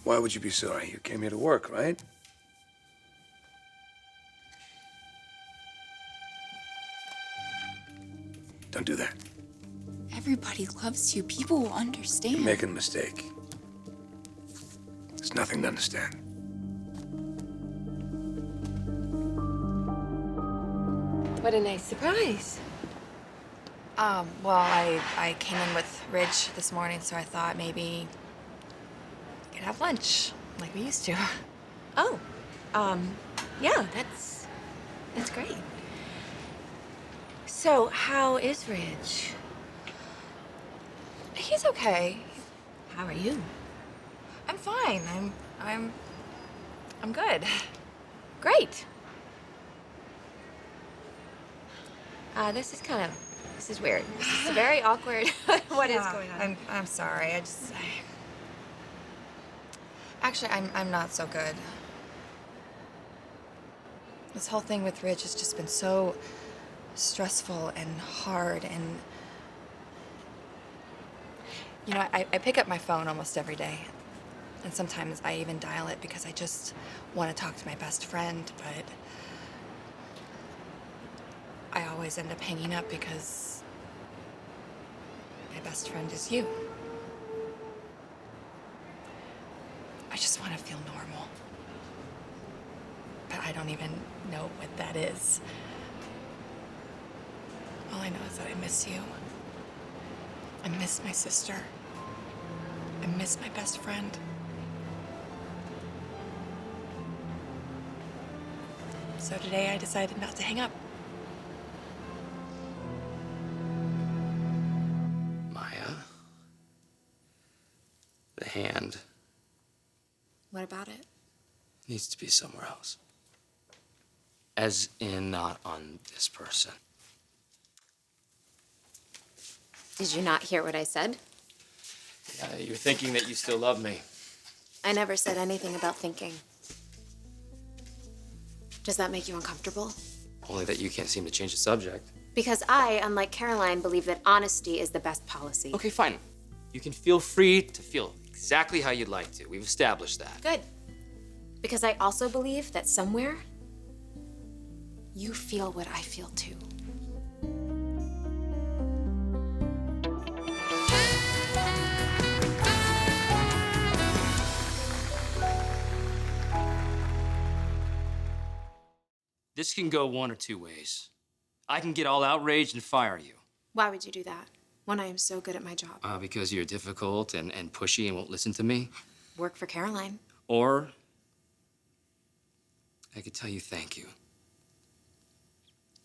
Why would you be sorry? You came here to work, right? Don't do that. Everybody loves you. People will understand. You're making a mistake. There's nothing to understand. What a nice surprise. Well, I came in with Ridge this morning, so I thought maybe we could have lunch like we used to. Oh, yeah, that's great. So, how is Ridge? He's okay. How are you? I'm fine. I'm good. Great. This is weird. This is very awkward. What is going on? I'm sorry. Actually, I'm not so good. This whole thing with Ridge has just been so stressful and hard, and you know, I pick up my phone almost every day, and sometimes I even dial it because I just want to talk to my best friend, but I always end up hanging up because my best friend is you. I just want to feel normal, but I don't even know what that is. All I know is that I miss you. I miss my sister. I miss my best friend. So today I decided not to hang up. Maya, the hand What about it? needs to be somewhere else. As in, not on this person. Did you not hear what I said? Yeah, you're thinking that you still love me. I never said anything about thinking. Does that make you uncomfortable? Only that you can't seem to change the subject. Because I, unlike Caroline, believe that honesty is the best policy. Okay, fine. You can feel free to feel exactly how you'd like to. We've established that. Good. Because I also believe that somewhere, you feel what I feel too. This can go one or two ways. I can get all outraged and fire you. Why would you do that when I am so good at my job? Because you're difficult and pushy and won't listen to me. Work for Caroline. Or I could tell you thank you.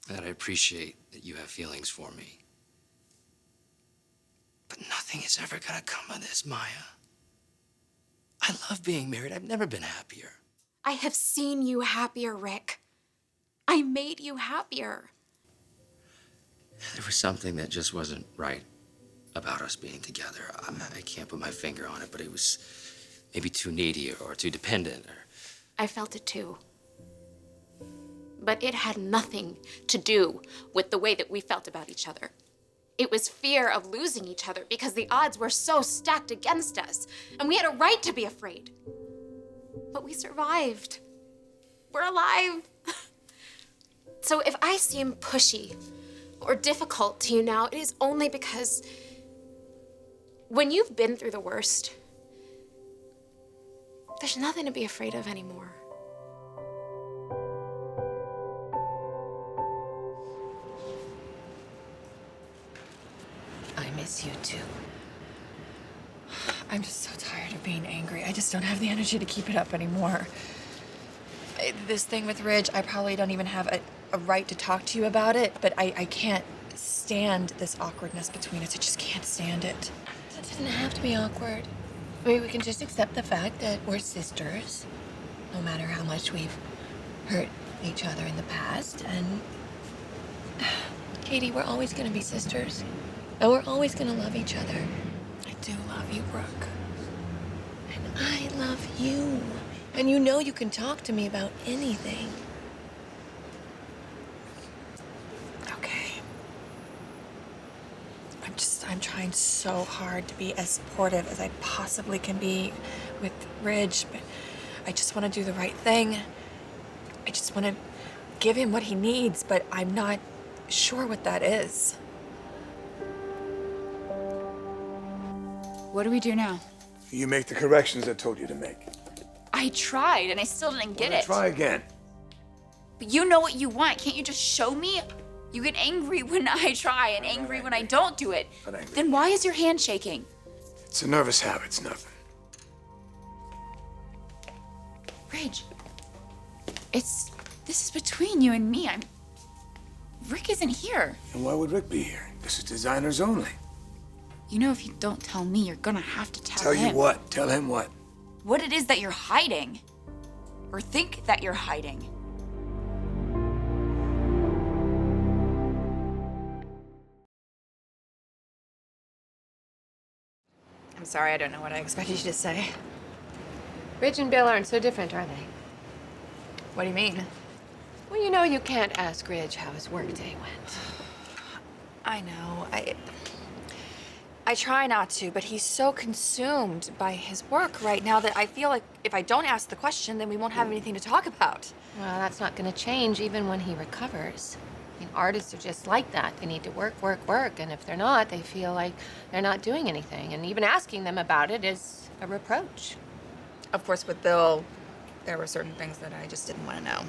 That I appreciate that you have feelings for me. But nothing is ever gonna come of this, Maya. I love being married. I've never been happier. I have seen you happier, Rick. I made you happier. There was something that just wasn't right about us being together. I can't put my finger on it, but it was maybe too needy or too dependent. I felt it too. But it had nothing to do with the way that we felt about each other. It was fear of losing each other because the odds were so stacked against us, and we had a right to be afraid. But we survived. We're alive. So if I seem pushy or difficult to you now, it is only because when you've been through the worst, there's nothing to be afraid of anymore. I miss you too. I'm just so tired of being angry. I just don't have the energy to keep it up anymore. This thing with Ridge, I probably don't even have a right to talk to you about it, but I can't stand this awkwardness between us. I just can't stand it. It doesn't have to be awkward. I mean, we can just accept the fact that we're sisters, no matter how much we've hurt each other in the past. And Katie, we're always gonna be sisters, and we're always gonna love each other. I do love you, Brooke. And I love you. And you know you can talk to me about anything. Okay. I'm trying so hard to be as supportive as I possibly can be with Ridge, but I just want to do the right thing. I just want to give him what he needs, but I'm not sure what that is. What do we do now? You make the corrections I told you to make. I tried and I still didn't get Well, it. try again. But you know what you want. Can't you just show me? You get angry when I try and angry when I don't do it. Not angry. Then why is your hand shaking? It's a nervous habit, it's nothing. Ridge, this is between you and me. Rick isn't here. And why would Rick be here? This is designers only. You know, if you don't tell me, you're gonna have to Tell tell him. you what? Tell him what? What it is that you're hiding. Or think that you're hiding. I'm sorry, I don't know what I expected you to say. Ridge and Bill aren't so different, are they? What do you mean? Well, you know you can't ask Ridge how his workday went. I know. I try not to, but he's so consumed by his work right now that I feel like if I don't ask the question, then we won't have anything to talk about. Well, that's not going to change even when he recovers. I mean, artists are just like that. They need to work, work, work, and if they're not, they feel like they're not doing anything. And even asking them about it is a reproach. Of course, with Bill, there were certain things that I just didn't want to know.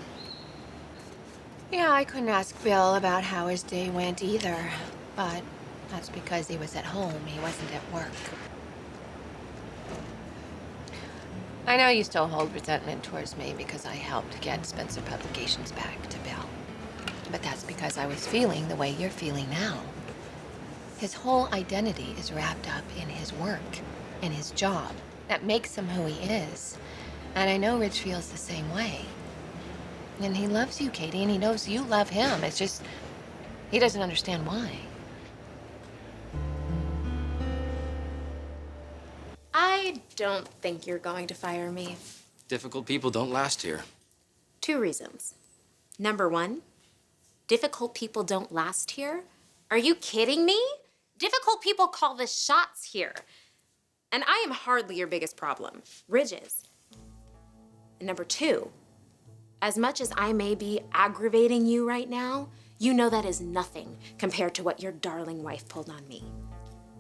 Yeah, I couldn't ask Bill about how his day went either, but that's because he was at home. He wasn't at work. I know you still hold resentment towards me because I helped get Spencer Publications back to Bill. But that's because I was feeling the way you're feeling now. His whole identity is wrapped up in his work and his job. That makes him who he is. And I know Rich feels the same way. And he loves you, Katie, and he knows you love him. It's just, he doesn't understand why. I don't think you're going to fire me. Difficult people don't last here. 2 reasons. Number 1, difficult people don't last here. Are you kidding me? Difficult people call the shots here. And I am hardly your biggest problem. Ridge is. And number 2, as much as I may be aggravating you right now, you know that is nothing compared to what your darling wife pulled on me.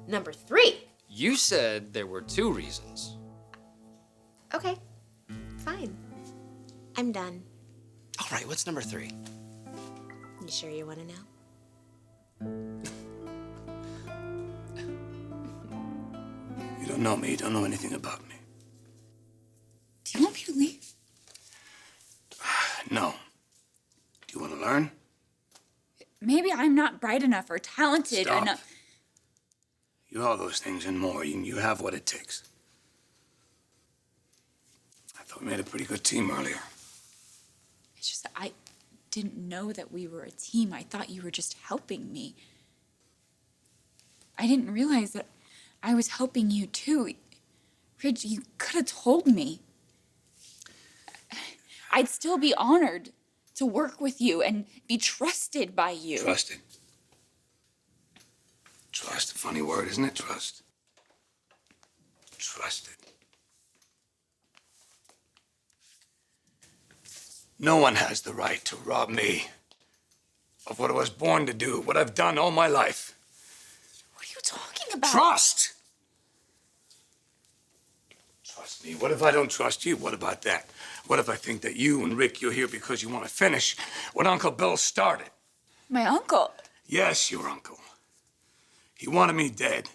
Number 3. You said there were 2 reasons. Okay, fine. I'm done. All right, what's number 3? You sure you want to know? You don't know me, you don't know anything about me. Do you want me to leave? No. Do you want to learn? Maybe I'm not bright enough or talented Stop. enough. You are those things and more. You have what it takes. I thought we made a pretty good team earlier. It's just that I didn't know that we were a team. I thought you were just helping me. I didn't realize that I was helping you too. Ridge, you could have told me. I'd still be honored to work with you and be trusted by you. Trusted. Trust, a funny word, isn't it? Trust. Trusted. No one has the right to rob me of what I was born to do, what I've done all my life. What are you talking about? Trust! Trust me. What if I don't trust you? What about that? What if I think that you and Rick, you're here because you want to finish what Uncle Bill started? My uncle. Yes, your uncle. He wanted me dead.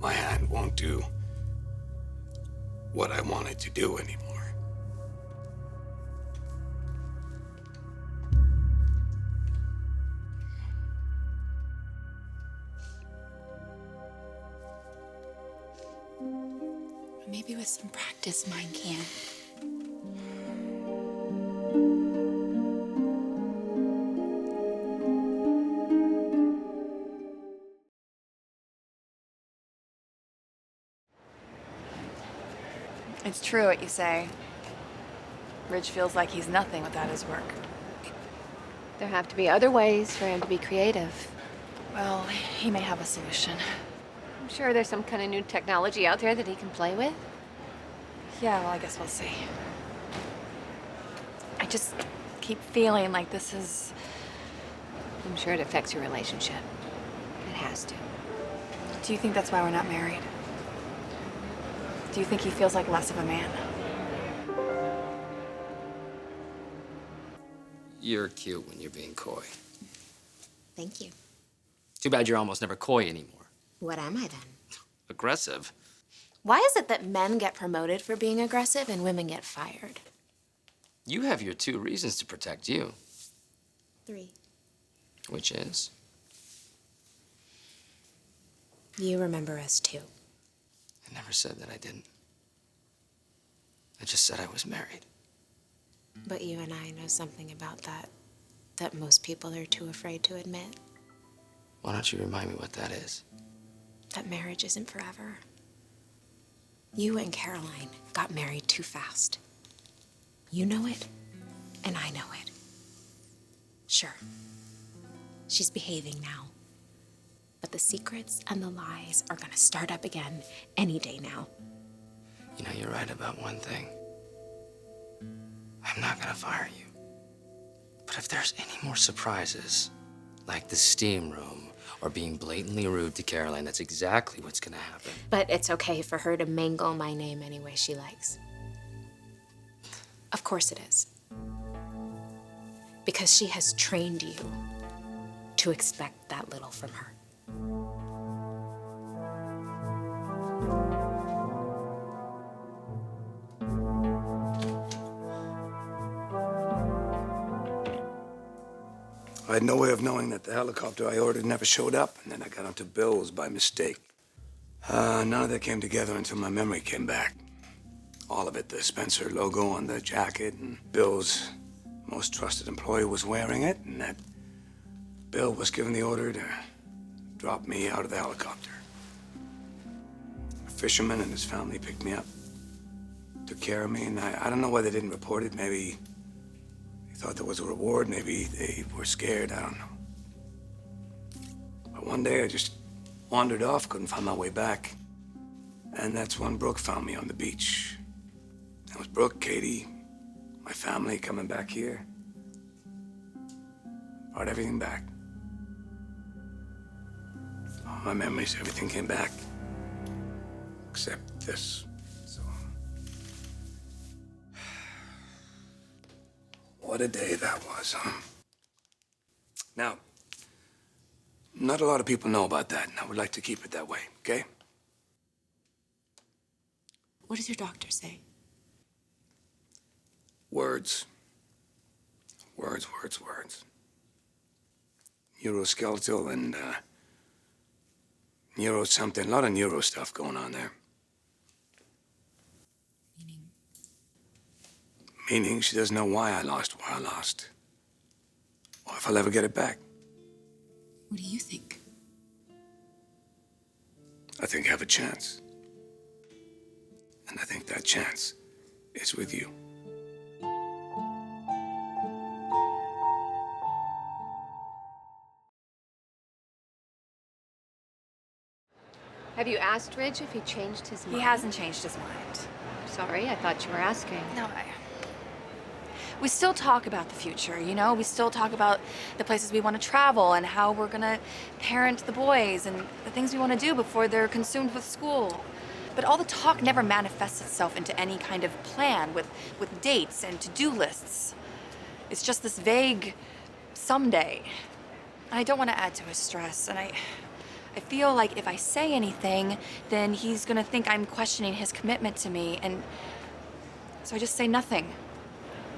My hand won't do what I wanted to do anymore. Maybe with some practice, mine can. It's true what you say. Ridge feels like he's nothing without his work. There have to be other ways for him to be creative. Well, he may have a solution. I'm sure there's some kind of new technology out there that he can play with. Yeah, well, I guess we'll see. I just keep feeling like this is... I'm sure it affects your relationship. It has to. Do you think that's why we're not married? Do you think he feels like less of a man? You're cute when you're being coy. Thank you. Too bad you're almost never coy anymore. What am I then? Aggressive. Why is it that men get promoted for being aggressive and women get fired? You have your 2 reasons to protect you. 3. Which is? You remember us too. I never said that I didn't. I just said I was married. But you and I know something about that most people are too afraid to admit. Why don't you remind me what that is? That marriage isn't forever. You and Caroline got married too fast. You know it, and I know it. Sure, she's behaving now. But the secrets and the lies are gonna start up again any day now. You know, you're right about one thing. I'm not gonna fire you. But if there's any more surprises, like the steam room or being blatantly rude to Caroline, that's exactly what's gonna happen. But it's okay for her to mangle my name any way she likes. Of course it is. Because she has trained you to expect that little from her. I had no way of knowing that the helicopter I ordered never showed up, and then I got onto Bill's by mistake. None of that came together until my memory came back. All of it, the Spencer logo on the jacket, and Bill's most trusted employee was wearing it, and that Bill was given the order to drop me out of the helicopter. A fisherman and his family picked me up, took care of me, and I don't know why they didn't report it. Maybe they thought there was a reward, maybe they were scared, I don't know. But one day I just wandered off, couldn't find my way back. And that's when Brooke found me on the beach. That was Brooke, Katie, my family coming back here. Brought everything back. All my memories, everything came back. Except this. So. What a day that was, huh? Now, not a lot of people know about that, and I would like to keep it that way, okay? What does your doctor say? Words. Words, words, words. Neuroskeletal and, neuro something. A lot of neuro stuff going on there. Meaning she doesn't know why I lost what I lost. Or if I'll ever get it back. What do you think? I think I have a chance. And I think that chance is with you. Have you asked Ridge if he changed his mind? He hasn't changed his mind. Sorry, I thought you were asking. No, we still talk about the future, you know? We still talk about the places we want to travel and how we're gonna parent the boys and the things we want to do before they're consumed with school. But all the talk never manifests itself into any kind of plan with dates and to-do lists. It's just this vague someday. And I don't want to add to his stress, and I feel like if I say anything, then he's gonna think I'm questioning his commitment to me, and so I just say nothing.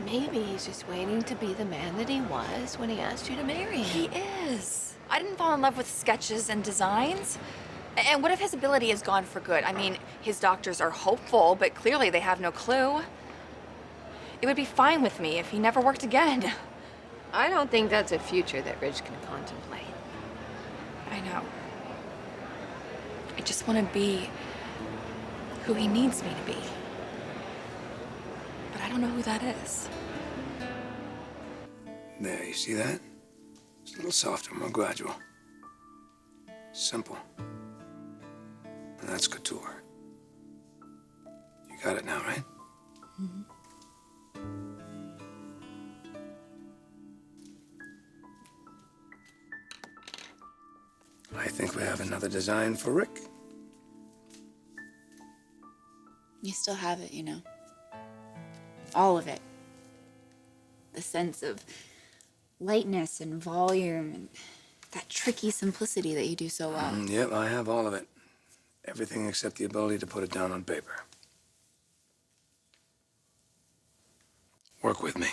Maybe he's just waiting to be the man that he was when he asked you to marry him. He is. I didn't fall in love with sketches and designs. And what if his ability is gone for good? I mean, his doctors are hopeful, but clearly they have no clue. It would be fine with me if he never worked again. I don't think that's a future that Ridge can contemplate. I know. I just want to be who he needs me to be. don't know who that is. There, you see that? It's a little softer, more gradual. Simple. And that's couture. You got it now, right? Mm-hmm. I think we have another design for Rick. You still have it, you know. All of it. The sense of lightness and volume and that tricky simplicity that you do so well. Yep, I have all of it. Everything except the ability to put it down on paper. Work with me.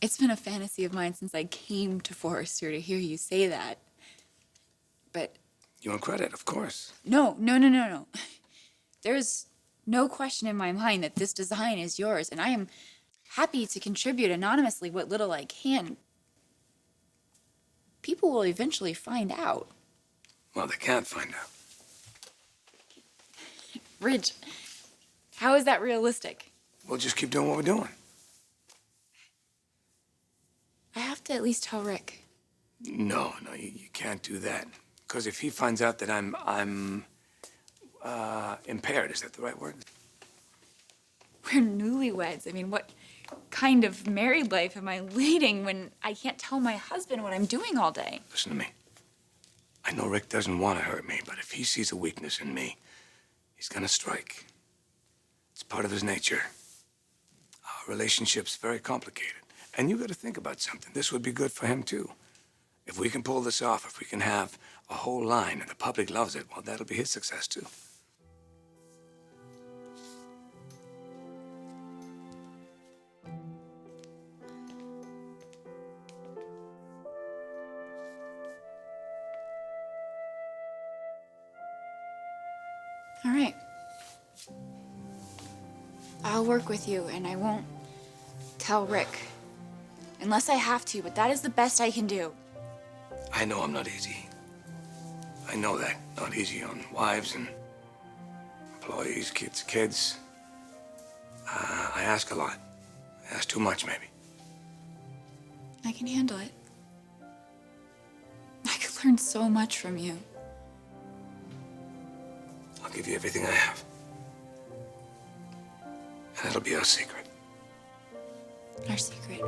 It's been a fantasy of mine since I came to Forrester to hear you say that. But You want credit, of course. no. There's no question in my mind that this design is yours, and I am happy to contribute anonymously what little I can. People will eventually find out. Well, they can't find out. Ridge, how is that realistic? We'll just keep doing what we're doing. I have to at least tell Rick. No, you can't do that. Because if he finds out that I'm impaired, is that the right word? We're newlyweds. I mean, what kind of married life am I leading when I can't tell my husband what I'm doing all day? Listen to me. I know Rick doesn't want to hurt me, but if he sees a weakness in me, he's gonna strike. It's part of his nature. Our relationship's very complicated. And you gotta think about something. This would be good for him, too. If we can pull this off, if we can have a whole line and the public loves it, well, that'll be his success, too. All right. I'll work with you, and I won't tell Rick. Unless I have to, but that is the best I can do. I know I'm not easy. I know that. Not easy on wives and employees, kids. I ask a lot. I ask too much, maybe. I can handle it. I could learn so much from you. I'll give you everything I have. And it'll be our secret. Our secret.